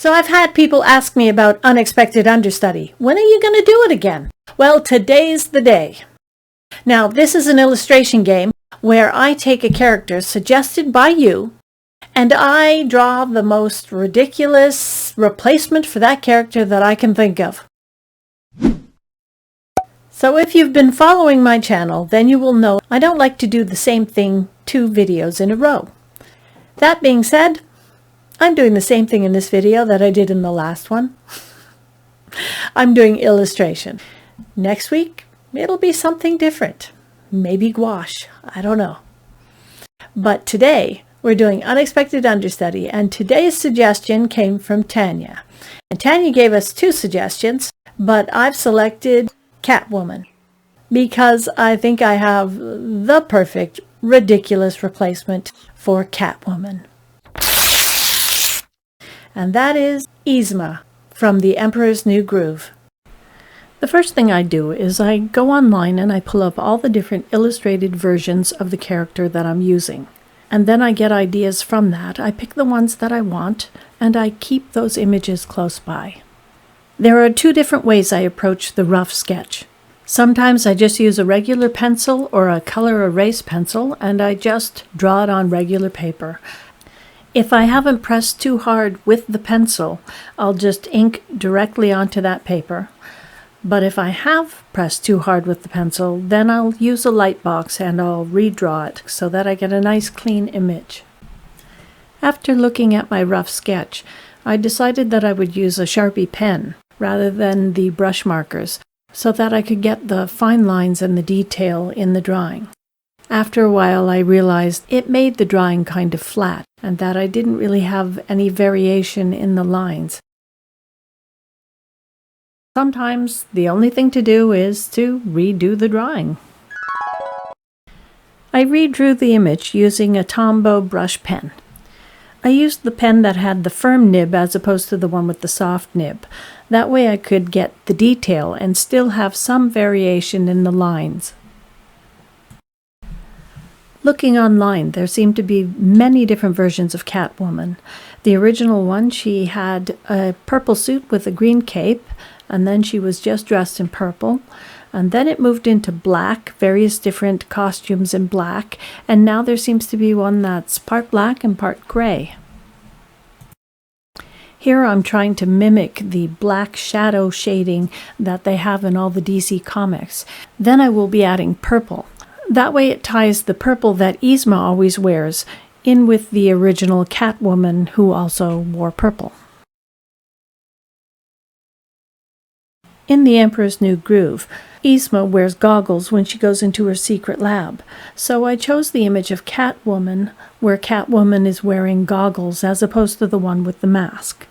So I've had people ask me about unexpected understudy. When are you going to do it again? Well, today's the day. Now, this is an illustration game where I take a character suggested by you and I draw the most ridiculous replacement for that character that I can think of. So if you've been following my channel, then you will know I don't like to do the same thing 2 videos in a row. That being said, I'm doing the same thing in this video that I did in the last one. I'm doing illustration. Next week, it'll be something different. Maybe gouache. I don't know. But today, we're doing unexpected understudy, and today's suggestion came from Tanya. And Tanya gave us 2 suggestions, but I've selected Catwoman because I think I have the perfect, ridiculous replacement for Catwoman. And that is Yzma from The Emperor's New Groove. The first thing I do is I go online and I pull up all the different illustrated versions of the character that I'm using. And then I get ideas from that. I pick the ones that I want and I keep those images close by. There are 2 different ways I approach the rough sketch. Sometimes I just use a regular pencil or a color erase pencil and I just draw it on regular paper. If I haven't pressed too hard with the pencil, I'll just ink directly onto that paper. But if I have pressed too hard with the pencil, then I'll use a light box and I'll redraw it so that I get a nice clean image. After looking at my rough sketch, I decided that I would use a Sharpie pen rather than the brush markers so that I could get the fine lines and the detail in the drawing. After a while, I realized it made the drawing kind of flat and that I didn't really have any variation in the lines. Sometimes the only thing to do is to redo the drawing. I redrew the image using a Tombow brush pen. I used the pen that had the firm nib as opposed to the one with the soft nib. That way I could get the detail and still have some variation in the lines. Looking online, there seemed to be many different versions of Catwoman. The original one, she had a purple suit with a green cape, and then she was just dressed in purple. And then it moved into black, various different costumes in black, and now there seems to be one that's part black and part gray. Here I'm trying to mimic the black shadow shading that they have in all the DC comics. Then I will be adding purple. That way it ties the purple that Yzma always wears in with the original Catwoman who also wore purple. In The Emperor's New Groove, Yzma wears goggles when she goes into her secret lab, so I chose the image of Catwoman where Catwoman is wearing goggles as opposed to the one with the mask.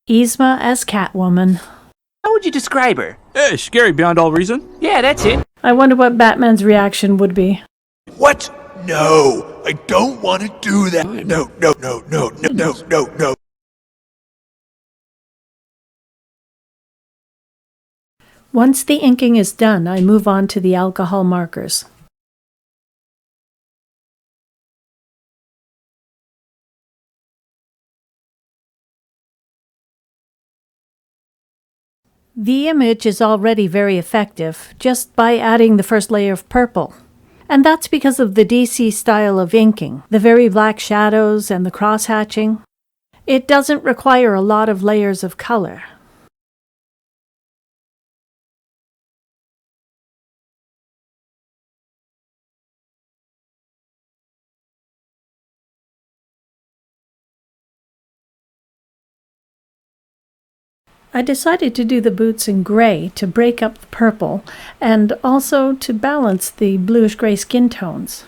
Yzma as Catwoman. How would you describe her? Scary beyond all reason. Yeah, that's it. I wonder what Batman's reaction would be. What? No, I don't want to do that. No. Once the inking is done, I move on to the alcohol markers. The image is already very effective just by adding the first layer of purple. And that's because of the DC style of inking, the very black shadows and the cross-hatching. It doesn't require a lot of layers of color. I decided to do the boots in gray to break up the purple and also to balance the bluish-gray skin tones.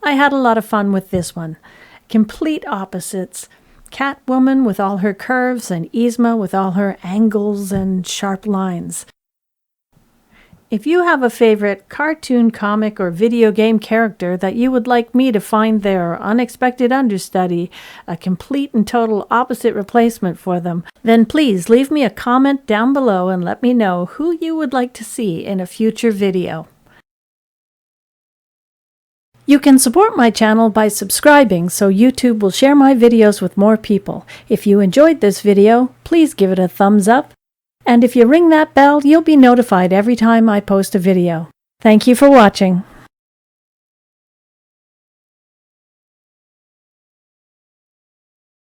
I had a lot of fun with this one. Complete opposites. Catwoman with all her curves and Yzma with all her angles and sharp lines. If you have a favorite cartoon, comic, or video game character that you would like me to find their unexpected understudy, a complete and total opposite replacement for them, then please leave me a comment down below and let me know who you would like to see in a future video. You can support my channel by subscribing so YouTube will share my videos with more people. If you enjoyed this video, please give it a thumbs up. And if you ring that bell, you'll be notified every time I post a video. Thank you for watching.